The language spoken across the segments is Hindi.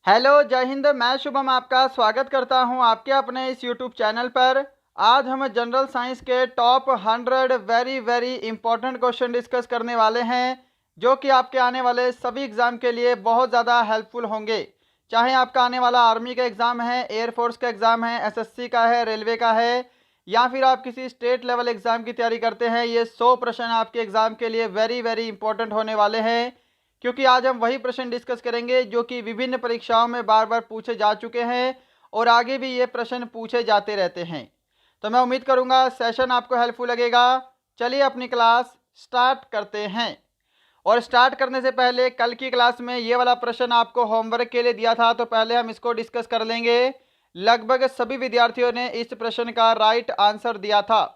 हेलो, जय हिंद। मैं शुभम आपका स्वागत करता हूं आपके अपने इस यूट्यूब चैनल पर। आज हम जनरल साइंस के top 100 very very important question discuss करने वाले हैं, जो कि आपके आने वाले सभी एग्ज़ाम के लिए बहुत ज़्यादा हेल्पफुल होंगे। चाहे आपका आने वाला आर्मी का एग्ज़ाम है, एयरफोर्स का एग्ज़ाम है, एसएससी का है, रेलवे का है, या फिर आप किसी स्टेट लेवल एग्ज़ाम की तैयारी करते हैं, ये 100 प्रश्न आपके एग्ज़ाम के लिए वेरी वेरी इंपॉर्टेंट होने वाले हैं। क्योंकि आज हम वही प्रश्न डिस्कस करेंगे जो कि विभिन्न परीक्षाओं में बार बार पूछे जा चुके हैं और आगे भी ये प्रश्न पूछे जाते रहते हैं। तो मैं उम्मीद करूंगा सेशन आपको हेल्पफुल लगेगा। चलिए अपनी क्लास स्टार्ट करते हैं। और स्टार्ट करने से पहले कल की क्लास में ये वाला प्रश्न आपको होमवर्क के लिए दिया था, तो पहले हम इसको डिस्कस कर लेंगे। लगभग सभी विद्यार्थियों ने इस प्रश्न का राइट आंसर दिया था।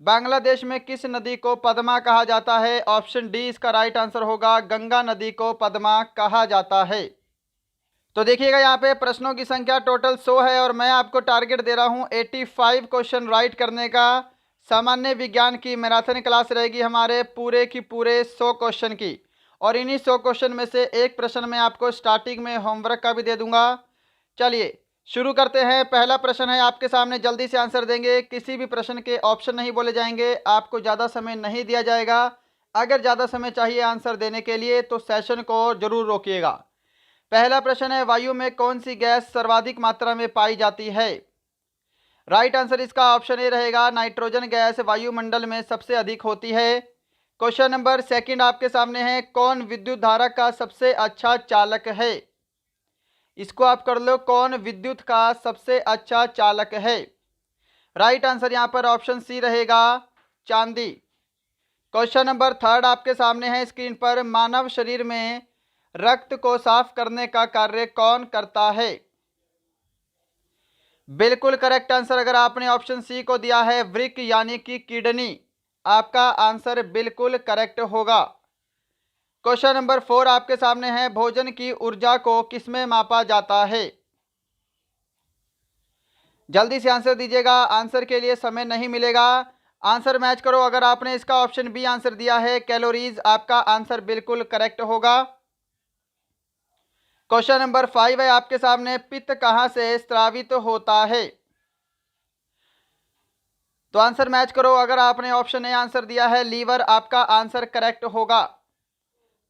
बांग्लादेश में किस नदी को पद्मा कहा जाता है? ऑप्शन डी इसका राइट आंसर होगा, गंगा नदी को पद्मा कहा जाता है। तो देखिएगा यहाँ पे प्रश्नों की संख्या टोटल 100 है और मैं आपको टारगेट दे रहा हूँ 85 क्वेश्चन राइट करने का। सामान्य विज्ञान की मैराथन क्लास रहेगी हमारे पूरे की पूरे 100 क्वेश्चन की, और इन्हीं 100 क्वेश्चन में से एक प्रश्न मैं आपको स्टार्टिंग में होमवर्क का भी दे दूंगा। चलिए शुरू करते हैं। पहला प्रश्न है आपके सामने, जल्दी से आंसर देंगे। किसी भी प्रश्न के ऑप्शन नहीं बोले जाएंगे, आपको ज़्यादा समय नहीं दिया जाएगा। अगर ज़्यादा समय चाहिए आंसर देने के लिए तो सेशन को जरूर रोकिएगा। पहला प्रश्न है, वायु में कौन सी गैस सर्वाधिक मात्रा में पाई जाती है? राइट आंसर इसका ऑप्शन ए रहेगा, नाइट्रोजन गैस वायुमंडल में सबसे अधिक होती है। क्वेश्चन नंबर सेकंड आपके सामने है, कौन विद्युत धारा का सबसे अच्छा चालक है? इसको आप कर लो, कौन विद्युत का सबसे अच्छा चालक है? राइट आंसर यहाँ पर ऑप्शन सी रहेगा, चांदी। क्वेश्चन नंबर थर्ड आपके सामने है स्क्रीन पर, मानव शरीर में रक्त को साफ करने का कार्य कौन करता है? बिल्कुल करेक्ट आंसर अगर आपने ऑप्शन सी को दिया है, वृक्क यानी कि किडनी। आपका आंसर बिल्कुल करेक्ट होगा। क्वेश्चन नंबर 4 आपके सामने है, भोजन की ऊर्जा को किसमें मापा जाता है? जल्दी से आंसर दीजिएगा, आंसर के लिए समय नहीं मिलेगा। आंसर मैच करो। अगर आपने इसका ऑप्शन बी आंसर दिया है, कैलोरीज, आपका आंसर बिल्कुल करेक्ट होगा। क्वेश्चन नंबर 5 है आपके सामने, पित्त कहां से स्रावित होता है? तो आंसर मैच करो। अगर आपने ऑप्शन ए आंसर दिया है, लीवर, आपका आंसर करेक्ट होगा।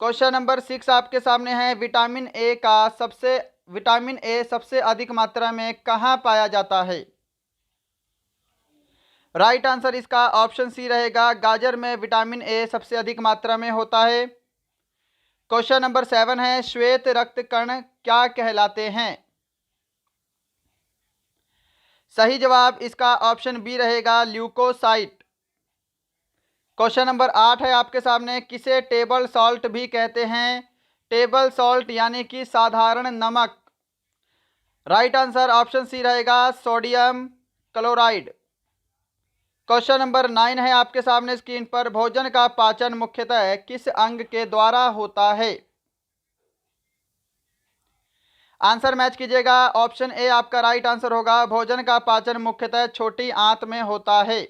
क्वेश्चन नंबर 6 आपके सामने है, विटामिन ए सबसे अधिक मात्रा में कहां पाया जाता है? राइट आंसर इसका ऑप्शन सी रहेगा, गाजर में विटामिन ए सबसे अधिक मात्रा में होता है। क्वेश्चन नंबर 7 है, श्वेत रक्त कण क्या कहलाते हैं? सही जवाब इसका ऑप्शन बी रहेगा, ल्यूकोसाइट। क्वेश्चन नंबर 8 है आपके सामने, किसे टेबल सॉल्ट भी कहते हैं? टेबल सॉल्ट यानी कि साधारण नमक। राइट आंसर ऑप्शन सी रहेगा, सोडियम क्लोराइड। क्वेश्चन नंबर 9 है आपके सामने स्क्रीन पर, भोजन का पाचन मुख्यतः किस अंग के द्वारा होता है? आंसर मैच कीजिएगा। ऑप्शन ए आपका राइट आंसर होगा, भोजन का पाचन मुख्यतः छोटी आंत में होता है।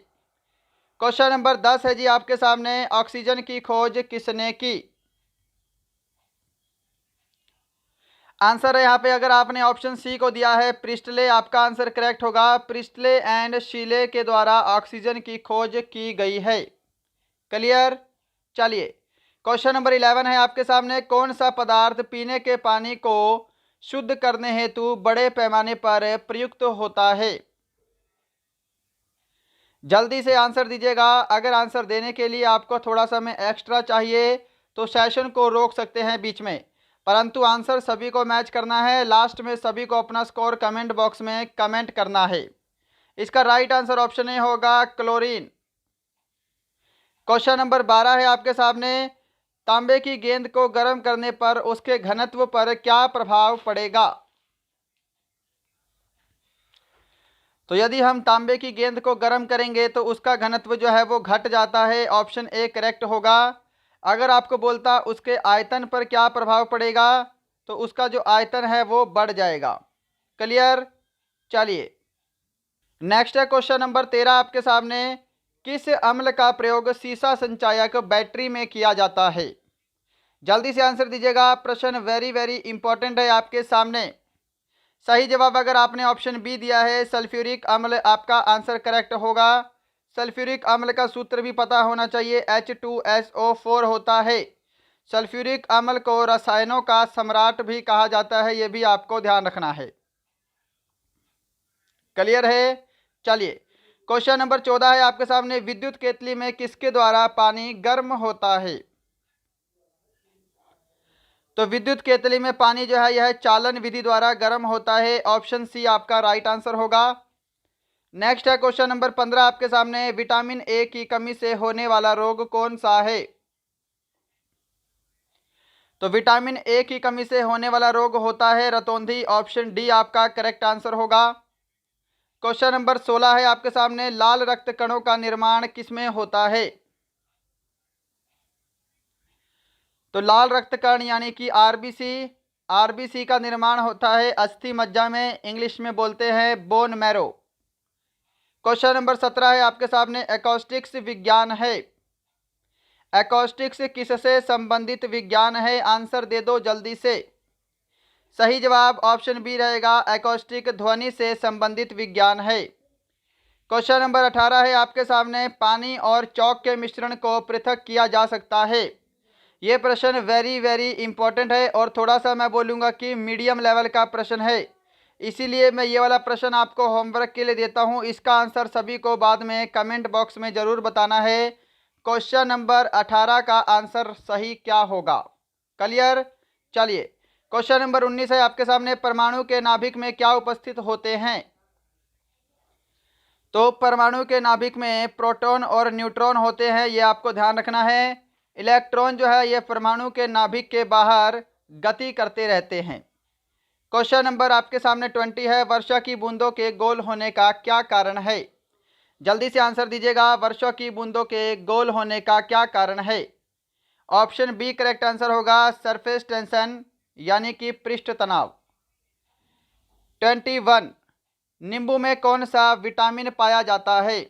क्वेश्चन नंबर 10 है जी आपके सामने, ऑक्सीजन की खोज किसने की? आंसर है यहाँ पे, अगर आपने ऑप्शन सी को दिया है, प्रिस्टले, आपका आंसर करेक्ट होगा। प्रिस्टले एंड शीले के द्वारा ऑक्सीजन की खोज की गई है। क्लियर। चलिए क्वेश्चन नंबर 11 है आपके सामने, कौन सा पदार्थ पीने के पानी को शुद्ध करने हेतु बड़े पैमाने पर प्रयुक्त होता है? जल्दी से आंसर दीजिएगा। अगर आंसर देने के लिए आपको थोड़ा समय एक्स्ट्रा चाहिए तो सेशन को रोक सकते हैं बीच में, परंतु आंसर सभी को मैच करना है। लास्ट में सभी को अपना स्कोर कमेंट बॉक्स में कमेंट करना है। इसका राइट आंसर ऑप्शन ए होगा, क्लोरीन। क्वेश्चन नंबर 12 है आपके सामने, तांबे की गेंद को गर्म करने पर उसके घनत्व पर क्या प्रभाव पड़ेगा? तो यदि हम तांबे की गेंद को गर्म करेंगे तो उसका घनत्व जो है वो घट जाता है। ऑप्शन ए करेक्ट होगा। अगर आपको बोलता उसके आयतन पर क्या प्रभाव पड़ेगा, तो उसका जो आयतन है वो बढ़ जाएगा। क्लियर। चलिए नेक्स्ट है क्वेश्चन नंबर 13 आपके सामने, किस अम्ल का प्रयोग सीसा संचायक बैटरी में किया जाता है? जल्दी से आंसर दीजिएगा, प्रश्न वेरी वेरी इंपॉर्टेंट है आपके सामने। सही जवाब अगर आपने ऑप्शन बी दिया है सल्फ्यूरिक अम्ल, आपका आंसर करेक्ट होगा। सल्फ्यूरिक अम्ल का सूत्र भी पता होना चाहिए, H2SO4 होता है। सल्फ्यूरिक अम्ल को रसायनों का सम्राट भी कहा जाता है, ये भी आपको ध्यान रखना है। क्लियर है? चलिए क्वेश्चन नंबर 14 है आपके सामने, विद्युत केतली में किसके द्वारा पानी गर्म होता है? तो विद्युत केतली में पानी जो है यह चालन विधि द्वारा गर्म होता है, ऑप्शन सी आपका राइट आंसर होगा। नेक्स्ट है क्वेश्चन नंबर 15 आपके सामने, विटामिन ए की कमी से होने वाला रोग कौन सा है? तो विटामिन ए की कमी से होने वाला रोग होता है रतौंधी, ऑप्शन डी आपका करेक्ट आंसर होगा। क्वेश्चन नंबर 16 है आपके सामने, लाल रक्त कणों का निर्माण किसमें होता है? तो लाल रक्त कण यानी कि आरबीसी का निर्माण होता है अस्थि मज्जा में, इंग्लिश में बोलते हैं बोन मैरो। क्वेश्चन नंबर 17 है आपके सामने, एकॉस्टिक्स विज्ञान है। एकॉस्टिक्स किससे संबंधित विज्ञान है? आंसर दे दो जल्दी से। सही जवाब ऑप्शन बी रहेगा, एकॉस्टिक ध्वनि से संबंधित विज्ञान है। क्वेश्चन नंबर 18 है आपके सामने, पानी और चौक के मिश्रण को पृथक किया जा सकता है। ये प्रश्न वेरी वेरी इंपॉर्टेंट है और थोड़ा सा मैं बोलूँगा कि मीडियम लेवल का प्रश्न है, इसीलिए मैं ये वाला प्रश्न आपको होमवर्क के लिए देता हूँ। इसका आंसर सभी को बाद में कमेंट बॉक्स में ज़रूर बताना है। क्वेश्चन नंबर 18 का आंसर सही क्या होगा? क्लियर? चलिए क्वेश्चन नंबर 19 है आपके सामने, परमाणु के नाभिक में क्या उपस्थित होते हैं? तो परमाणु के नाभिक में प्रोटॉन और न्यूट्रॉन होते हैं, ये आपको ध्यान रखना है। इलेक्ट्रॉन जो है ये परमाणु के नाभिक के बाहर गति करते रहते हैं। क्वेश्चन नंबर आपके सामने 20 है, वर्षा की बूंदों के गोल होने का क्या कारण है? जल्दी से आंसर दीजिएगा, वर्षा की बूंदों के गोल होने का क्या कारण है? ऑप्शन बी करेक्ट आंसर होगा, सरफेस टेंशन यानी कि पृष्ठ तनाव। 21, नींबू में कौन सा विटामिन पाया जाता है?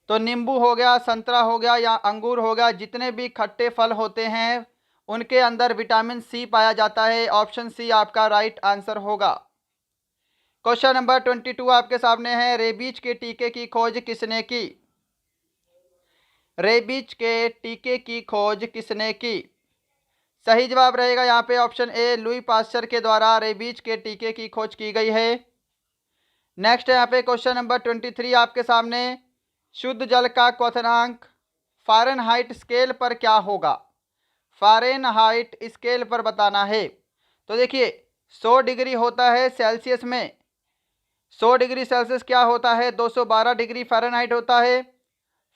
तो नींबू हो गया, संतरा हो गया या अंगूर हो गया, जितने भी खट्टे फल होते हैं उनके अंदर विटामिन सी पाया जाता है, ऑप्शन सी आपका राइट आंसर होगा। क्वेश्चन नंबर 22 आपके सामने है, रेबीज के टीके की खोज किसने की? रेबीज के टीके की खोज किसने की? सही जवाब रहेगा यहाँ पे ऑप्शन ए, लुई पास्चर के द्वारा रेबीज के टीके की खोज की गई है। नेक्स्ट है यहाँ पे क्वेश्चन नंबर 23 आपके सामने, शुद्ध जल का क्वथनांक फ़ारेनहाइट स्केल पर क्या होगा? फ़ारेनहाइट स्केल पर बताना है। तो देखिए 100 डिग्री होता है सेल्सियस में, 100 डिग्री सेल्सियस क्या होता है? 212 डिग्री फ़ारेनहाइट होता है।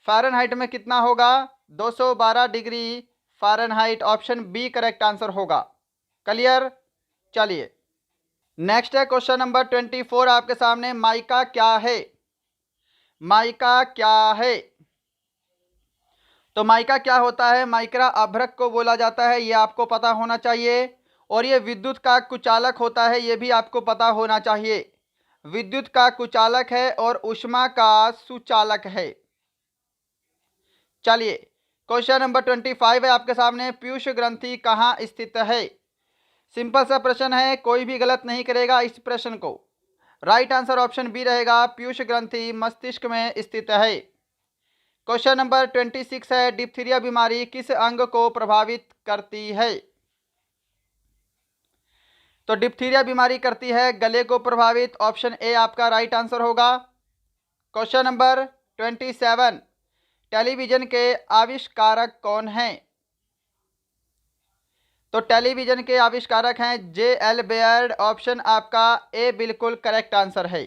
फ़ारेनहाइट में कितना होगा? 212 degree fahrenheit, option B correct answer होगा। क्लियर? चलिए नेक्स्ट है क्वेश्चन नंबर 24 आपके सामने, माइका क्या है? माइका क्या है? तो माइका क्या होता है? माइक्रा अभ्रक को बोला जाता है, ये आपको पता होना चाहिए। और ये विद्युत का कुचालक होता है, ये भी आपको पता होना चाहिए। विद्युत का कुचालक है और ऊष्मा का सुचालक है। चलिए क्वेश्चन नंबर 25 है आपके सामने, पीयूष ग्रंथि कहाँ स्थित है? सिंपल सा प्रश्न है, कोई भी गलत नहीं करेगा इस प्रश्न को। राइट आंसर ऑप्शन बी रहेगा, पीयूष ग्रंथि मस्तिष्क में स्थित है। क्वेश्चन नंबर 26 है, डिप्थीरिया बीमारी किस अंग को प्रभावित करती है? तो डिप्थीरिया बीमारी करती है गले को प्रभावित, ऑप्शन ए आपका राइट आंसर होगा। क्वेश्चन नंबर 27, टेलीविजन के आविष्कारक कौन हैं? तो टेलीविजन के आविष्कारक हैं J.L. बेयर्ड, ऑप्शन आपका ए बिल्कुल करेक्ट आंसर है।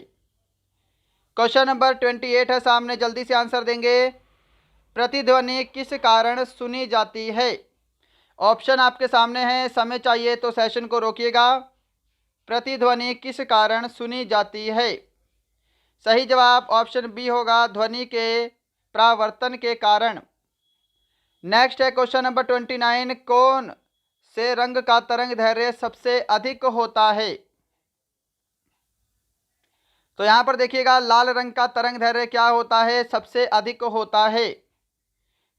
क्वेश्चन नंबर 28 है सामने, जल्दी से आंसर देंगे। प्रतिध्वनि किस कारण सुनी जाती है? ऑप्शन आपके सामने है, समय चाहिए तो सेशन को रोकिएगा। प्रतिध्वनि किस कारण सुनी जाती है? सही जवाब ऑप्शन बी होगा, ध्वनि के परावर्तन के कारण। नेक्स्ट है क्वेश्चन नंबर 29, कौन से रंग का तरंग दैर्घ्य सबसे अधिक होता है? तो यहाँ पर देखिएगा, लाल रंग का तरंग दैर्घ्य क्या होता है? सबसे अधिक होता है।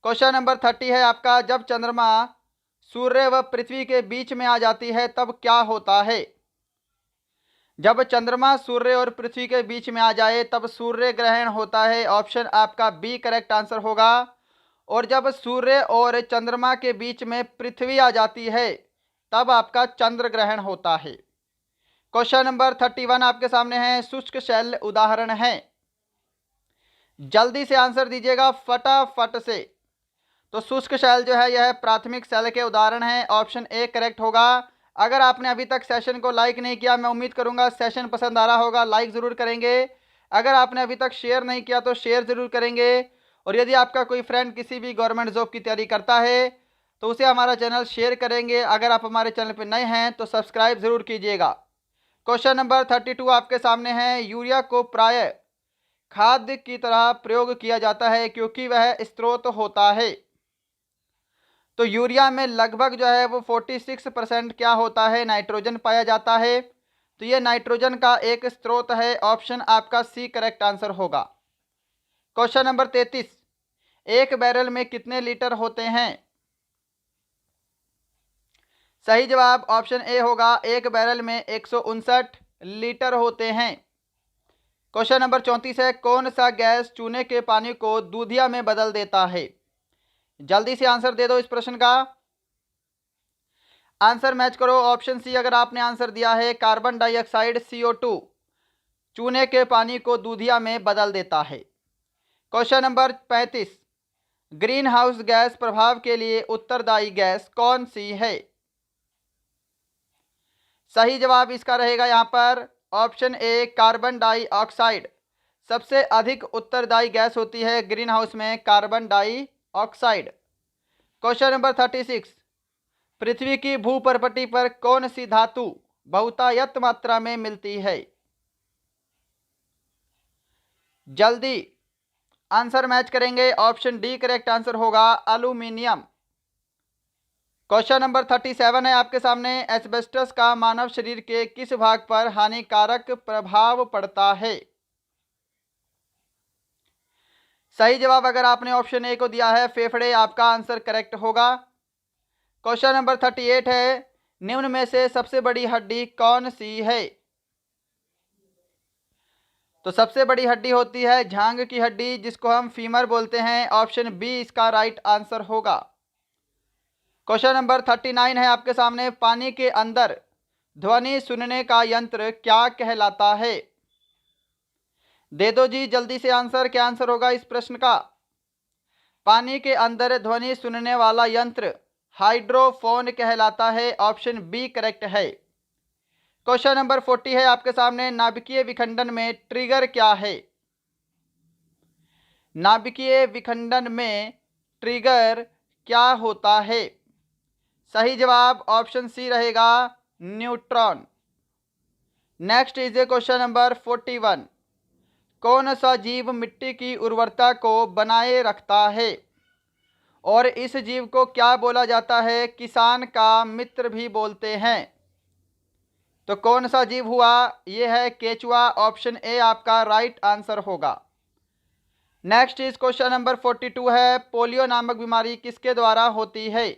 क्वेश्चन नंबर 30 है आपका, जब चंद्रमा सूर्य व पृथ्वी के बीच में आ जाती है तब क्या होता है? जब चंद्रमा सूर्य और पृथ्वी के बीच में आ जाए तब सूर्य ग्रहण होता है। ऑप्शन आपका बी करेक्ट आंसर होगा। और जब सूर्य और चंद्रमा के बीच में पृथ्वी आ जाती है तब आपका चंद्र ग्रहण होता है। क्वेश्चन नंबर 31 आपके सामने है, शुष्क शैल उदाहरण है। जल्दी से आंसर दीजिएगा फटाफट से। तो शुष्क शैल जो है यह प्राथमिक शैल के उदाहरण है। ऑप्शन ए करेक्ट होगा। अगर आपने अभी तक सेशन को लाइक नहीं किया, मैं उम्मीद करूंगा सेशन पसंद आ रहा होगा, लाइक ज़रूर करेंगे। अगर आपने अभी तक शेयर नहीं किया तो शेयर ज़रूर करेंगे। और यदि आपका कोई फ्रेंड किसी भी गवर्नमेंट जॉब की तैयारी करता है तो उसे हमारा चैनल शेयर करेंगे। अगर आप हमारे चैनल पर नए हैं तो सब्सक्राइब ज़रूर कीजिएगा। क्वेश्चन नंबर 32 आपके सामने है, यूरिया को प्राय खाद्य की तरह प्रयोग किया जाता है क्योंकि वह स्रोत होता है। तो यूरिया में लगभग जो है वो 46% क्या होता है, नाइट्रोजन पाया जाता है। तो ये नाइट्रोजन का एक स्रोत है। ऑप्शन आपका सी करेक्ट आंसर होगा। क्वेश्चन नंबर 33, एक बैरल में कितने लीटर होते हैं? सही जवाब ऑप्शन ए होगा, एक बैरल में 159 लीटर होते हैं। क्वेश्चन नंबर 34 है, कौन सा गैस चूने के पानी को दूधिया में बदल देता है? जल्दी से आंसर दे दो इस प्रश्न का। आंसर मैच करो। ऑप्शन सी अगर आपने आंसर दिया है, कार्बन डाइऑक्साइड CO2 चूने के पानी को दूधिया में बदल देता है। Question number 35, green house gas प्रभाव के लिए उत्तरदायी गैस कौन सी है? सही जवाब इसका रहेगा यहाँ पर ऑप्शन ए, कार्बन डाइऑक्साइड। सबसे अधिक उत्तरदायी गैस होती है ग्रीन हाउस में कार्बन डाइऑक्साइड। क्वेश्चन नंबर 36, पृथ्वी की भूपर्पटी पर कौन सी धातु बहुतायत मात्रा में मिलती है? जल्दी आंसर मैच करेंगे। ऑप्शन डी करेक्ट आंसर होगा, एल्यूमिनियम। क्वेश्चन नंबर 37 है आपके सामने, एस्बेस्टस का मानव शरीर के किस भाग पर हानिकारक प्रभाव पड़ता है? सही जवाब अगर आपने ऑप्शन ए को दिया है, फेफड़े, आपका आंसर करेक्ट होगा। क्वेश्चन नंबर 38 है, निम्न में से सबसे बड़ी हड्डी कौन सी है? तो सबसे बड़ी हड्डी होती है झांग की हड्डी, जिसको हम फीमर बोलते हैं। ऑप्शन बी इसका राइट आंसर होगा। क्वेश्चन नंबर 39 है आपके सामने, पानी के अंदर ध्वनि सुनने का यंत्र क्या कहलाता है? दे दो जी जल्दी से आंसर, क्या आंसर होगा इस प्रश्न का? पानी के अंदर ध्वनि सुनने वाला यंत्र हाइड्रोफोन कहलाता है। ऑप्शन बी करेक्ट है। क्वेश्चन नंबर 40 है आपके सामने, नाभिकीय विखंडन में ट्रिगर क्या है? नाभिकीय विखंडन में ट्रिगर क्या होता है? सही जवाब ऑप्शन सी रहेगा, neutron. Next is a question number 41, कौन सा जीव मिट्टी की उर्वरता को बनाए रखता है और इस जीव को क्या बोला जाता है? किसान का मित्र भी बोलते हैं। तो कौन सा जीव हुआ? यह है केचुआ। ऑप्शन ए आपका राइट आंसर होगा। नेक्स्ट इज क्वेश्चन नंबर 42 है, पोलियो नामक बीमारी किसके द्वारा होती है?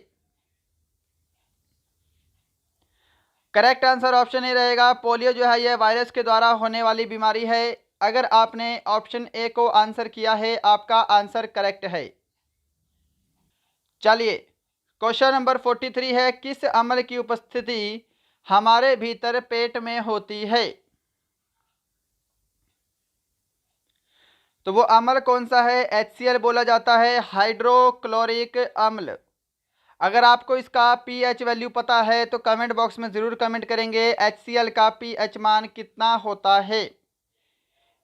करेक्ट आंसर ऑप्शन ए रहेगा, पोलियो जो है यह वायरस के द्वारा होने वाली बीमारी है। अगर आपने ऑप्शन ए को आंसर किया है, आपका आंसर करेक्ट है। चलिए क्वेश्चन नंबर 43 है, किस अम्ल की उपस्थिति हमारे भीतर पेट में होती है? तो वो अम्ल कौन सा है? HCl बोला जाता है, हाइड्रोक्लोरिक अम्ल। अगर आपको इसका pH वैल्यू पता है तो कमेंट बॉक्स में ज़रूर कमेंट करेंगे HCl का pH मान कितना होता है।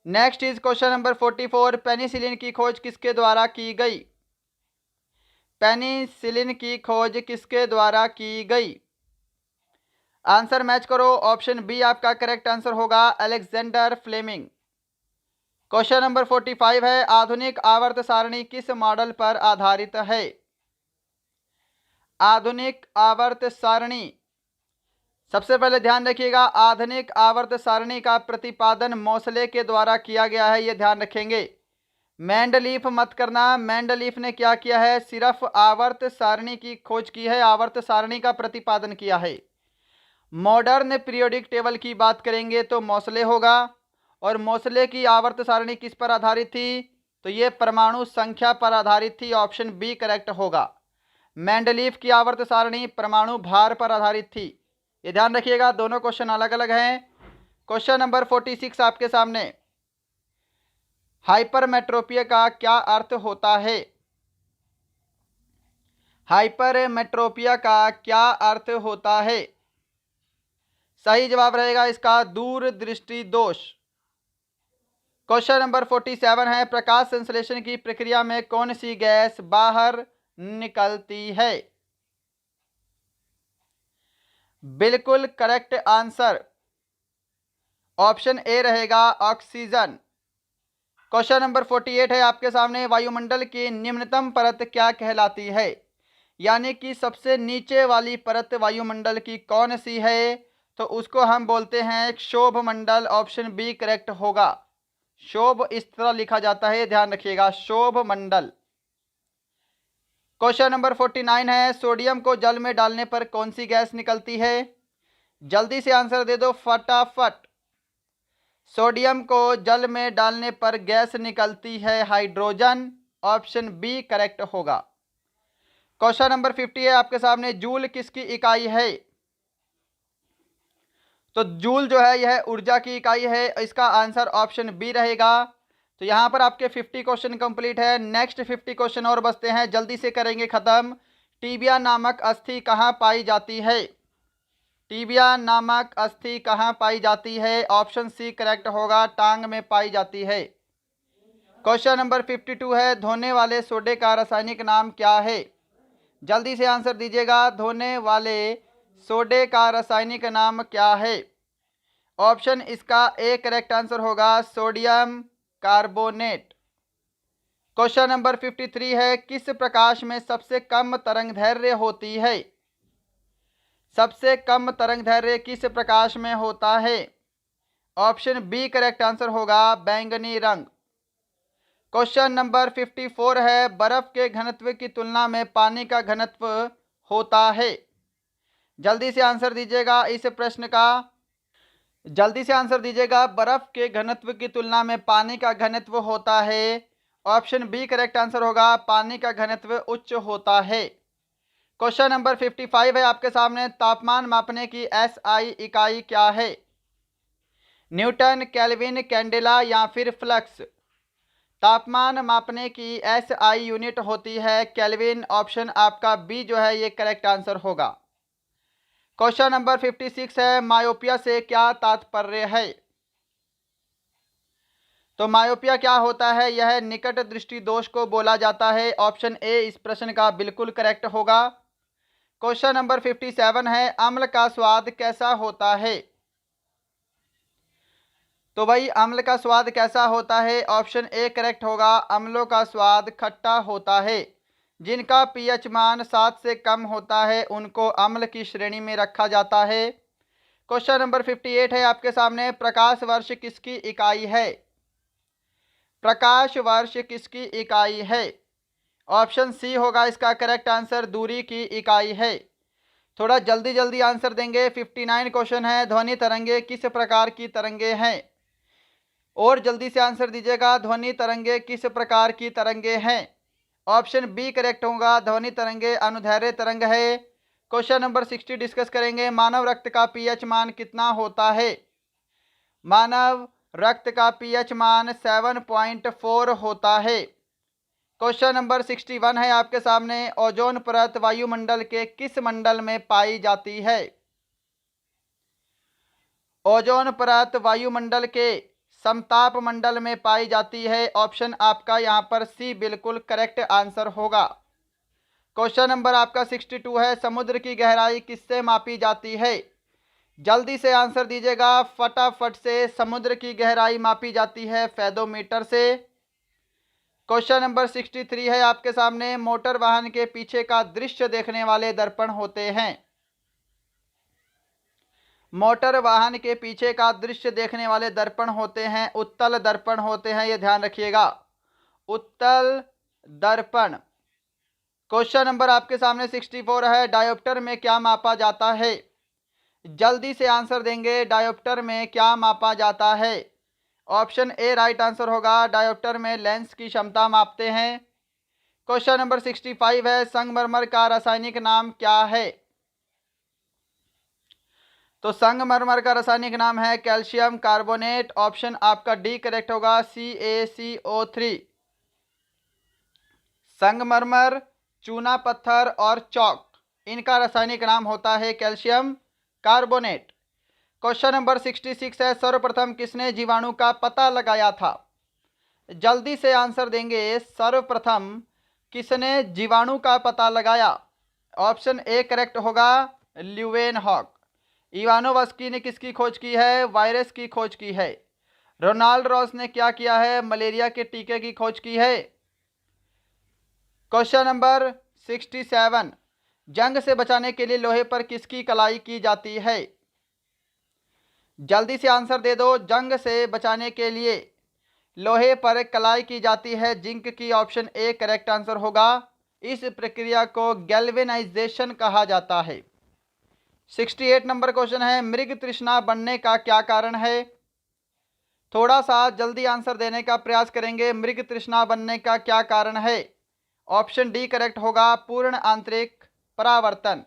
Next is question number 44, penicillin की खोज किसके द्वारा की गई? पेनिसिलिन की खोज किसके द्वारा की गई? आंसर मैच करो। ऑप्शन बी आपका करेक्ट आंसर होगा, अलेक्जेंडर फ्लेमिंग। क्वेश्चन नंबर 45 है, आधुनिक आवर्त सारणी किस मॉडल पर आधारित है? आधुनिक आवर्त सारणी, सबसे पहले ध्यान रखिएगा, आधुनिक आवर्त सारणी का प्रतिपादन मोसले के द्वारा किया गया है, ये ध्यान रखेंगे। मेंडलीफ मत करना। मेंडलीफ ने क्या किया है? सिर्फ आवर्त सारणी की खोज की है, आवर्त सारणी का प्रतिपादन किया है। मॉडर्न पीरियोडिक टेबल की बात करेंगे तो मोसले होगा, और मोसले की आवर्त सारणी किस पर आधारित थी? तो ये परमाणु संख्या पर आधारित थी, ऑप्शन बी करेक्ट होगा। मेंडलीफ की आवर्त सारणी परमाणु भार पर आधारित थी। ये ध्यान रखिएगा, दोनों क्वेश्चन अलग अलग हैं। क्वेश्चन नंबर 46 आपके सामने, हाइपरमेट्रोपिया का क्या अर्थ होता है? हाइपरमेट्रोपिया का क्या अर्थ होता है? सही जवाब रहेगा इसका दूरदृष्टि दोष। क्वेश्चन नंबर 47 है, प्रकाश संश्लेषण की प्रक्रिया में कौन सी गैस बाहर निकलती है? बिल्कुल करेक्ट आंसर ऑप्शन ए रहेगा, ऑक्सीजन। क्वेश्चन नंबर 48 है आपके सामने, वायुमंडल की निम्नतम परत क्या कहलाती है? यानी कि सबसे नीचे वाली परत वायुमंडल की कौन सी है? तो उसको हम बोलते हैं क्षोभ मंडल, ऑप्शन बी करेक्ट होगा। क्षोभ इस तरह लिखा जाता है, ध्यान रखिएगा, क्षोभ मंडल। क्वेश्चन नंबर 49 है, सोडियम को जल में डालने पर कौन सी गैस निकलती है? जल्दी से आंसर दे दो फटाफट। सोडियम को जल में डालने पर गैस निकलती है हाइड्रोजन, ऑप्शन बी करेक्ट होगा। क्वेश्चन नंबर 50 है आपके सामने, जूल किसकी इकाई है? तो जूल जो है यह ऊर्जा की इकाई है, इसका आंसर ऑप्शन बी रहेगा। तो यहाँ पर आपके 50 क्वेश्चन कंप्लीट है। नेक्स्ट 50 क्वेश्चन और बचते हैं, जल्दी से करेंगे खत्म। टीबिया नामक अस्थि कहाँ पाई जाती है? टीबिया नामक अस्थि कहाँ पाई जाती है? ऑप्शन सी करेक्ट होगा, टांग में पाई जाती है। क्वेश्चन नंबर 52 है, धोने वाले सोडे का रासायनिक नाम क्या है? जल्दी से आंसर दीजिएगा, धोने वाले सोडे का रासायनिक नाम क्या है? ऑप्शन इसका ए करेक्ट आंसर होगा, सोडियम कार्बोनेट। क्वेश्चन नंबर 53 है, किस प्रकाश में सबसे कम तरंगदैर्घ्य होती है? सबसे कम तरंगदैर्घ्य किस प्रकाश में होता है? ऑप्शन बी करेक्ट आंसर होगा, बैंगनी रंग। क्वेश्चन नंबर 54 है, बर्फ के घनत्व की तुलना में पानी का घनत्व होता है? जल्दी से आंसर दीजिएगा इस प्रश्न का, जल्दी से आंसर दीजिएगा, बर्फ के घनत्व की तुलना में पानी का घनत्व होता है? ऑप्शन बी करेक्ट आंसर होगा, पानी का घनत्व उच्च होता है। क्वेश्चन नंबर 55 है आपके सामने, तापमान मापने की एसआई इकाई क्या है? न्यूटन, केल्विन, कैंडेला या फिर फ्लक्स? तापमान मापने की एसआई यूनिट होती है केल्विन, ऑप्शन आपका बी जो है ये करेक्ट आंसर होगा। क्वेश्चन नंबर 56 है, मायोपिया से क्या तात्पर्य है? तो मायोपिया क्या होता है? यह निकट दृष्टि दोष को बोला जाता है, ऑप्शन ए इस प्रश्न का बिल्कुल करेक्ट होगा। क्वेश्चन नंबर 57 है, अम्ल का स्वाद कैसा होता है? तो भाई अम्ल का स्वाद कैसा होता है? ऑप्शन ए करेक्ट होगा, अम्लों का स्वाद खट्टा होता है। जिनका पीएच मान 7 से कम होता है उनको अम्ल की श्रेणी में रखा जाता है। क्वेश्चन नंबर 58 है आपके सामने, प्रकाश वर्ष किसकी इकाई है? प्रकाश वर्ष किसकी इकाई है? ऑप्शन सी होगा इसका करेक्ट आंसर, दूरी की इकाई है। थोड़ा जल्दी जल्दी आंसर देंगे। 59 क्वेश्चन है, ध्वनि तरंगे किस प्रकार की तरंगे हैं? और जल्दी से आंसर दीजिएगा, ध्वनि तरंगे किस प्रकार की तरंगे हैं? ऑप्शन बी करेक्ट होगा, ध्वनि तरंगे अनुदैर्घ्य तरंग है। क्वेश्चन नंबर 60 डिस्कस करेंगे, मानव रक्त का पीएच मान कितना होता है? मानव रक्त का पीएच मान 7.4 होता है। क्वेश्चन नंबर 61 है आपके सामने, ओजोन परत वायुमंडल के किस मंडल में पाई जाती है? ओजोन परत वायुमंडल के समताप मंडल में पाई जाती है, ऑप्शन आपका यहाँ पर सी बिल्कुल करेक्ट आंसर होगा। क्वेश्चन नंबर आपका 62 है, समुद्र की गहराई किससे मापी जाती है? जल्दी से आंसर दीजिएगा फटाफट से, समुद्र की गहराई मापी जाती है फेदोमीटर से। क्वेश्चन नंबर 63 है आपके सामने, मोटर वाहन के पीछे का दृश्य देखने वाले दर्पण होते हैं? मोटर वाहन के पीछे का दृश्य देखने वाले दर्पण होते हैं उत्तल दर्पण होते हैं, ये ध्यान रखिएगा, उत्तल दर्पण। क्वेश्चन नंबर आपके सामने 64 है, डायोप्टर में क्या मापा जाता है? जल्दी से आंसर देंगे, डायोप्टर में क्या मापा जाता है? ऑप्शन ए राइट आंसर होगा, डायोप्टर में लेंस की क्षमता मापते हैं। क्वेश्चन नंबर 65 है, संगमरमर का रासायनिक नाम क्या है? तो संगमरमर का रासायनिक नाम है कैल्शियम कार्बोनेट। ऑप्शन आपका डी करेक्ट होगा, CaCO3। संगमरमर, चूना पत्थर और चौक, इनका रासायनिक नाम होता है कैल्शियम कार्बोनेट। क्वेश्चन नंबर 66 है, सर्वप्रथम किसने जीवाणु का पता लगाया था? जल्दी से आंसर देंगे, सर्वप्रथम किसने जीवाणु का पता लगाया? ऑप्शन ए करेक्ट होगा, ल्यूवेनहॉक। इवानोवस्की ने किसकी खोज की है? वायरस की खोज की है। रोनाल्ड रॉस ने क्या किया है? मलेरिया के टीके की खोज की है। क्वेश्चन नंबर 67, जंग से बचाने के लिए लोहे पर किसकी कलाई की जाती है? जल्दी से आंसर दे दो, जंग से बचाने के लिए लोहे पर कलाई की जाती है जिंक की। ऑप्शन ए करेक्ट आंसर होगा। इस प्रक्रिया को गैल्वेनाइजेशन कहा जाता है। 68 नंबर क्वेश्चन है, मृग तृष्णा बनने का क्या कारण है? थोड़ा सा जल्दी आंसर देने का प्रयास करेंगे, मृग तृष्णा बनने का क्या कारण है? ऑप्शन डी करेक्ट होगा, पूर्ण आंतरिक परावर्तन।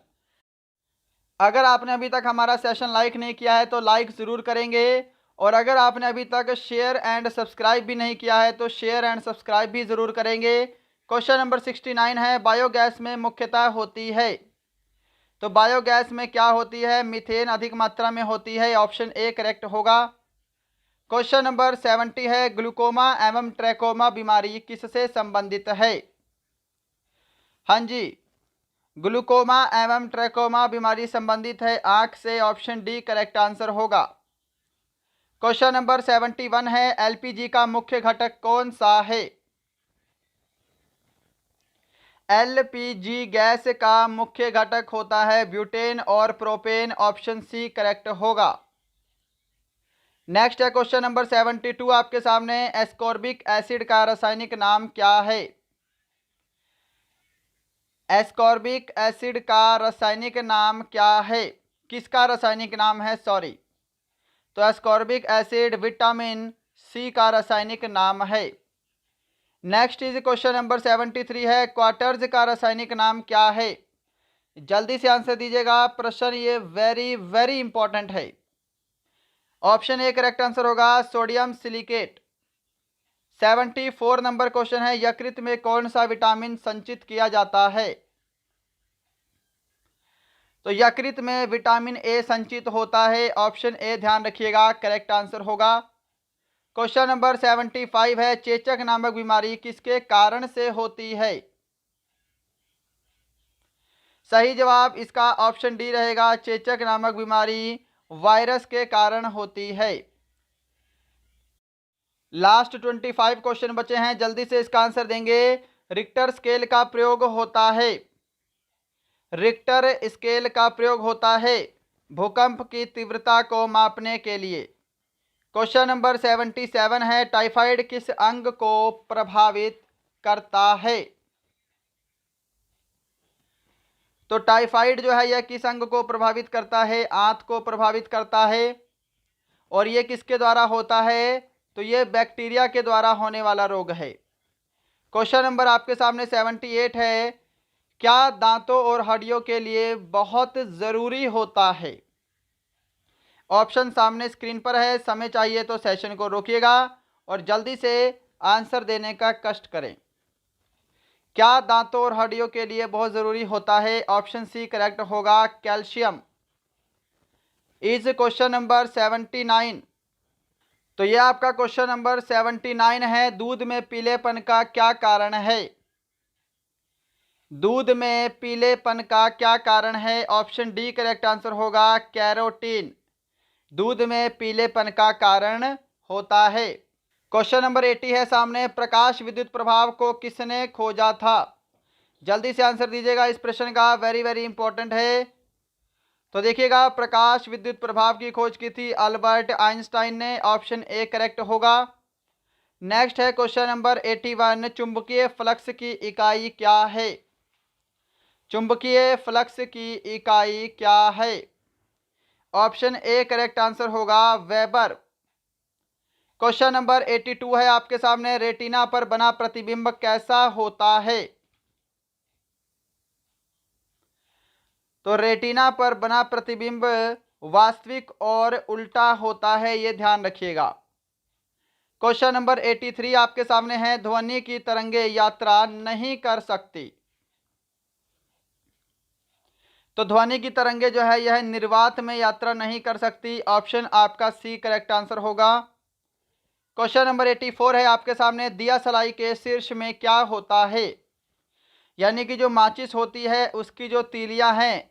अगर आपने अभी तक हमारा सेशन लाइक नहीं किया है तो लाइक ज़रूर करेंगे, और अगर आपने अभी तक शेयर एंड सब्सक्राइब भी नहीं किया है तो शेयर एंड सब्सक्राइब भी ज़रूर करेंगे। क्वेश्चन नंबर 69 है, बायोगैस में मुख्यतः होती है। तो बायोगैस में क्या होती है? मीथेन अधिक मात्रा में होती है। ऑप्शन ए करेक्ट होगा। क्वेश्चन नंबर 70 है, ग्लूकोमा एवं ट्रैकोमा बीमारी किससे संबंधित है? हाँ जी, ग्लूकोमा एवं ट्रैकोमा बीमारी संबंधित है आंख से। ऑप्शन डी करेक्ट आंसर होगा। क्वेश्चन नंबर 71 है, एलपीजी का मुख्य घटक कौन सा है? एलपीजी गैस का मुख्य घटक होता है ब्यूटेन और प्रोपेन। ऑप्शन सी करेक्ट होगा। नेक्स्ट है क्वेश्चन नंबर 72 आपके सामने, एस्कॉर्बिक एसिड का रासायनिक नाम क्या है? एस्कॉर्बिक एसिड का रासायनिक नाम क्या है? किसका रासायनिक नाम है, सॉरी। तो एस्कॉर्बिक एसिड विटामिन सी का रासायनिक नाम है। नेक्स्ट इज क्वेश्चन नंबर 73 है, क्वार्टर्स का रासायनिक नाम क्या है? जल्दी से आंसर दीजिएगा, प्रश्न ये वेरी वेरी इंपॉर्टेंट है। ऑप्शन ए करेक्ट आंसर होगा, सोडियम सिलिकेट। 74 नंबर क्वेश्चन है, यकृत में कौन सा विटामिन संचित किया जाता है? तो यकृत में विटामिन ए संचित होता है। ऑप्शन ए ध्यान रखिएगा, करेक्ट आंसर होगा। क्वेश्चन नंबर 75 है, चेचक नामक बीमारी किसके कारण से होती है? सही जवाब इसका ऑप्शन डी रहेगा, चेचक नामक बीमारी वायरस के कारण होती है। लास्ट 25 क्वेश्चन बचे हैं, जल्दी से इसका आंसर देंगे। रिक्टर स्केल का प्रयोग होता है, रिक्टर स्केल का प्रयोग होता है भूकंप की तीव्रता को मापने के लिए। क्वेश्चन नंबर 77 है, टाइफाइड किस अंग को प्रभावित करता है? तो टाइफाइड जो है यह किस अंग को प्रभावित करता है? आंत को प्रभावित करता है। और ये किसके द्वारा होता है? तो ये बैक्टीरिया के द्वारा होने वाला रोग है। क्वेश्चन नंबर आपके सामने 78 है, क्या दांतों और हड्डियों के लिए बहुत ज़रूरी होता है? ऑप्शन सामने स्क्रीन पर है, समय चाहिए तो सेशन को रोकिएगा और जल्दी से आंसर देने का कष्ट करें। क्या दांतों और हड्डियों के लिए बहुत ज़रूरी होता है? ऑप्शन सी करेक्ट होगा, कैल्शियम। Is question number 79। तो यह आपका क्वेश्चन नंबर 79 है, दूध में पीलेपन का क्या कारण है? दूध में पीलेपन का क्या कारण है? ऑप्शन डी करेक्ट आंसर होगा, कैरोटीन। दूध में पीलेपन का कारण होता है। क्वेश्चन नंबर 80 है सामने, प्रकाश विद्युत प्रभाव को किसने खोजा था? जल्दी से आंसर दीजिएगा, इस प्रश्न का वेरी वेरी इंपॉर्टेंट है। तो देखिएगा, प्रकाश विद्युत प्रभाव की खोज की थी अल्बर्ट आइंस्टाइन ने। ऑप्शन ए करेक्ट होगा। नेक्स्ट है क्वेश्चन नंबर 81, चुंबकीय फ्लक्स की इकाई क्या है? चुंबकीय फ्लक्स की इकाई क्या है? ऑप्शन ए करेक्ट आंसर होगा वेबर। क्वेश्चन नंबर 82 है आपके सामने, रेटिना पर बना प्रतिबिंब कैसा होता है? तो रेटिना पर बना प्रतिबिंब वास्तविक और उल्टा होता है, ये ध्यान रखिएगा। क्वेश्चन नंबर 83 आपके सामने है, ध्वनि की तरंगे यात्रा नहीं कर सकती। तो ध्वनि की तरंगे जो है यह निर्वात में यात्रा नहीं कर सकती, ऑप्शन आपका सी करेक्ट आंसर होगा। क्वेश्चन नंबर 84 है आपके सामने, दिया सलाई के शीर्ष में क्या होता है? यानी कि जो माचिस होती है उसकी जो तीलियां हैं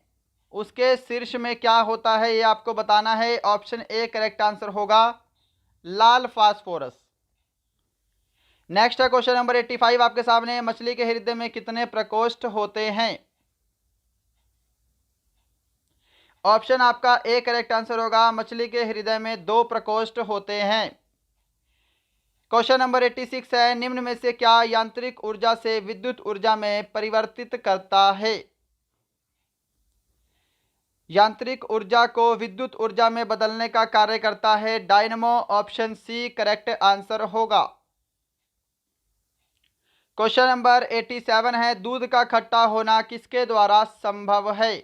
उसके शीर्ष में क्या होता है, ये आपको बताना है, ऑप्शन ए करेक्ट आंसर होगा लाल फास्फोरस। नेक्स्ट है क्वेश्चन नंबर 85 आपके सामने, मछली के हृदय में कितने प्रकोष्ठ होते हैं? ऑप्शन आपका ए करेक्ट आंसर होगा, मछली के हृदय में 2 प्रकोष्ठ होते हैं। क्वेश्चन नंबर 86 है, निम्न में से क्या यांत्रिक ऊर्जा से विद्युत ऊर्जा में परिवर्तित करता है? यांत्रिक ऊर्जा को विद्युत ऊर्जा में बदलने का कार्य करता है dynamo, option C correct answer होगा। क्वेश्चन नंबर 87 है, दूध का खट्टा होना किसके द्वारा संभव है?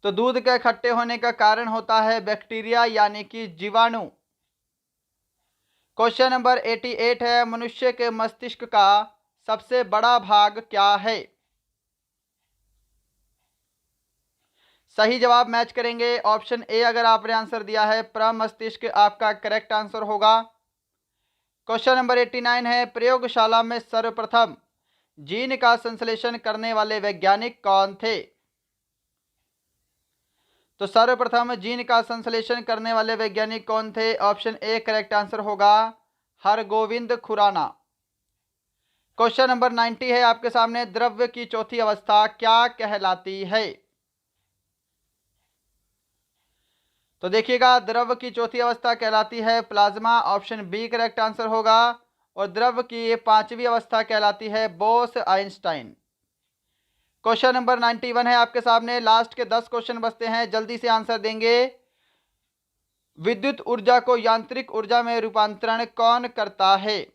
तो दूध के खट्टे होने का कारण होता है बैक्टीरिया यानी कि जीवाणु। क्वेश्चन नंबर 88 है, मनुष्य के मस्तिष्क का सबसे बड़ा भाग क्या है? सही जवाब मैच करेंगे, ऑप्शन ए अगर आपने आंसर दिया है प्रमस्तिष्क आपका करेक्ट आंसर होगा। क्वेश्चन नंबर 89 है, प्रयोगशाला में सर्वप्रथम जीन का संश्लेषण करने वाले वैज्ञानिक कौन थे? तो सर्वप्रथम जीन का संश्लेषण करने वाले वैज्ञानिक कौन थे? ऑप्शन ए करेक्ट आंसर होगा हरगोविंद खुराना। क्वेश्चन नंबर 90 है आपके सामने, द्रव्य की चौथी अवस्था क्या कहलाती है? तो देखिएगा, द्रव्य की चौथी अवस्था कहलाती है plasma, option B correct answer होगा। और द्रव्य की 5वीं अवस्था कहलाती है बोस आइंस्टाइन। क्वेश्चन नंबर 91 है आपके सामने, लास्ट के 10 क्वेश्चन बचते हैं, जल्दी से आंसर देंगे। विद्युत ऊर्जा को यांत्रिक ऊर्जा में रूपांतरण कौन करता है?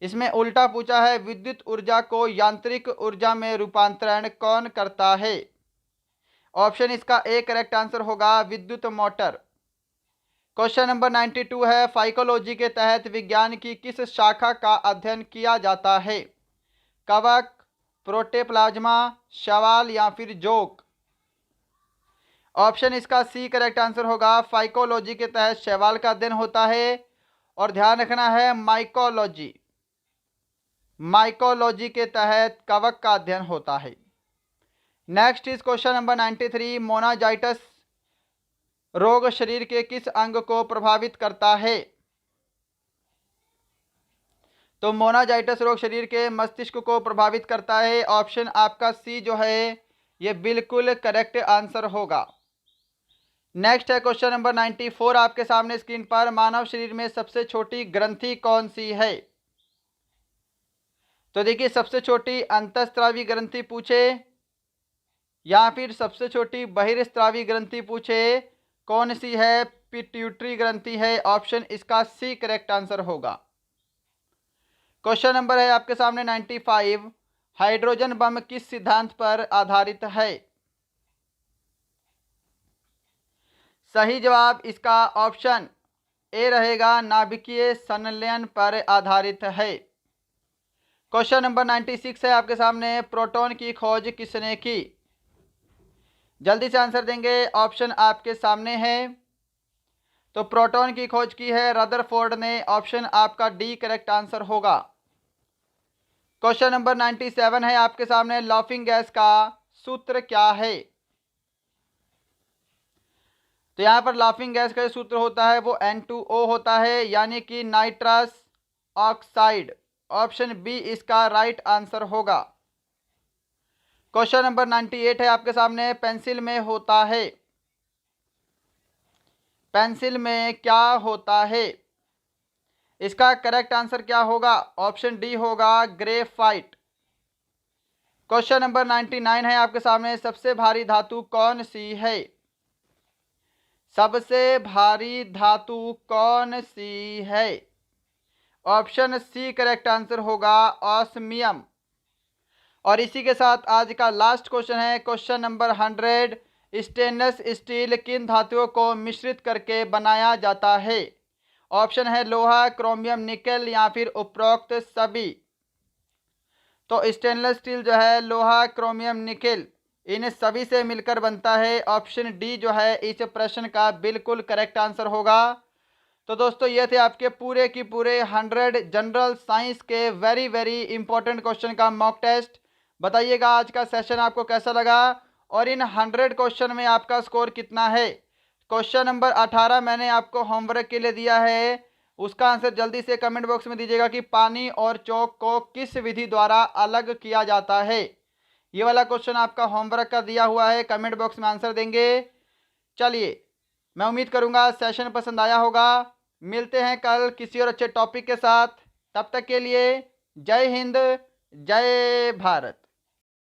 इसमें उल्टा पूछा है, विद्युत ऊर्जा को यांत्रिक ऊर्जा में रूपांतरण कौन करता है? ऑप्शन इसका ए करेक्ट आंसर होगा विद्युत मोटर। क्वेश्चन नंबर 92 है, फाइकोलॉजी के तहत विज्ञान की किस शाखा का अध्ययन किया जाता है? कवक, प्रोटोप्लाज्मा, शैवाल या फिर जोक? ऑप्शन इसका सी करेक्ट आंसर होगा, फाइकोलॉजी के तहत शैवाल का अध्ययन होता है। और ध्यान रखना है माइकोलॉजी के तहत कवक का अध्ययन होता है। नेक्स्ट इज क्वेश्चन नंबर 93, मोनाजाइटिस रोग शरीर के किस अंग को प्रभावित करता है? तो मोनाजाइटिस रोग शरीर के मस्तिष्क को प्रभावित करता है, ऑप्शन आपका सी जो है ये बिल्कुल करेक्ट आंसर होगा। नेक्स्ट है क्वेश्चन नंबर 94 आपके सामने स्क्रीन पर, मानव शरीर में सबसे छोटी ग्रंथि कौन सी है? तो देखिए, सबसे छोटी अंतःस्रावी ग्रंथि पूछे या फिर सबसे छोटी बहिर्स्रावी ग्रंथि पूछे, कौन सी है? पिट्यूटरी ग्रंथि है, ऑप्शन इसका सी करेक्ट आंसर होगा। क्वेश्चन नंबर है आपके सामने 95, हाइड्रोजन बम किस सिद्धांत पर आधारित है? सही जवाब इसका ऑप्शन ए रहेगा, नाभिकीय संलयन पर आधारित है। क्वेश्चन नंबर 96 है आपके सामने, प्रोटॉन की खोज किसने की? जल्दी से आंसर देंगे, ऑप्शन आपके सामने है। तो प्रोटॉन की खोज की है रदरफोर्ड ने, ऑप्शन आपका डी करेक्ट आंसर होगा। क्वेश्चन नंबर 97 है आपके सामने, लाफिंग गैस का सूत्र क्या है? तो यहाँ पर लाफिंग गैस का जो सूत्र होता है वो N2O होता है, यानी कि नाइट्रस ऑक्साइड, ऑप्शन बी इसका राइट आंसर होगा। क्वेश्चन नंबर 98 है आपके सामने, पेंसिल में होता है, पेंसिल में क्या होता है? इसका करेक्ट आंसर क्या होगा? ऑप्शन डी होगा ग्रेफाइट। क्वेश्चन नंबर 99 है आपके सामने, सबसे भारी धातु कौन सी है? सबसे भारी धातु कौन सी है? ऑप्शन सी करेक्ट आंसर होगा ऑस्मियम। और इसी के साथ आज का लास्ट क्वेश्चन है, क्वेश्चन नंबर 100, स्टेनलेस स्टील किन धातुओं को मिश्रित करके बनाया जाता है? ऑप्शन है लोहा, क्रोमियम, निकेल या फिर उपरोक्त सभी। तो स्टेनलेस स्टील जो है लोहा, क्रोमियम, निकेल इन सभी से मिलकर बनता है। ऑप्शन डी जो है इस प्रश्न का बिल्कुल करेक्ट आंसर होगा। तो दोस्तों ये थे आपके पूरे की पूरे 100 जनरल साइंस के वेरी वेरी इंपॉर्टेंट क्वेश्चन का मॉक टेस्ट। बताइएगा आज का सेशन आपको कैसा लगा और इन 100 क्वेश्चन में आपका स्कोर कितना है। क्वेश्चन नंबर 18 मैंने आपको होमवर्क के लिए दिया है, उसका आंसर जल्दी से कमेंट बॉक्स में दीजिएगा कि पानी और चौक को किस विधि द्वारा अलग किया जाता है। ये वाला क्वेश्चन आपका होमवर्क का दिया हुआ है, कमेंट बॉक्स में आंसर देंगे। चलिए मैं उम्मीद करूंगा सेशन पसंद आया होगा। मिलते हैं कल किसी और अच्छे टॉपिक के साथ, तब तक के लिए जय हिंद, जय भारत।